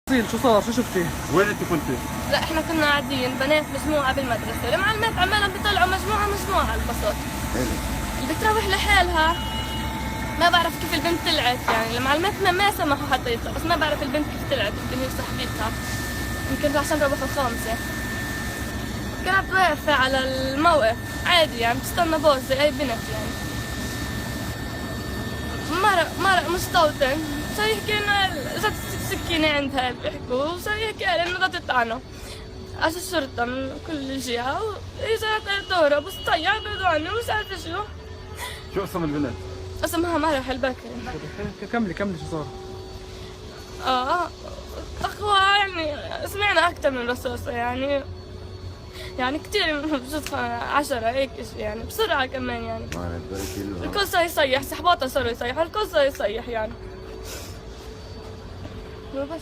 شو صار؟ شو شفتي؟ وين انت كنتي؟ لا احنا كنا قاعدين بنات مجموعة بالمدرسة، المعلمات عمالهم بيطلعوا مجموعة على البساط. اللي بتروح لحالها ما بعرف كيف البنت طلعت، يعني المعلمات ما سمحوا حتى يطلع، بس ما بعرف البنت كيف طلعت، يمكن هي صاحبتها، يمكن عشان روحوا الخامسة. كانت واقفة على الموقف عادي يعني بتستنى باص زي أي بنت يعني. مرق مستوطن صار يحكي إنه إجت سكينة عندها بيحكوا، صار يحكي قال إنه بدها تطعنه. اجى الشرطة من كل جهة وإجت تهرب وتطيع بعدوا عني ومش عارفة شو. شو اسم البنت؟ اسمها مرح البكري. كملي شو صار؟ أخوة يعني سمعنا أكثر من رصاصة يعني كثير بجوز 10 هيك شيء يعني بسرعة كمان يعني. الكل صار يصيح، صحباتها صاروا يصيحوا، الكل صار يصيح يعني. وبس.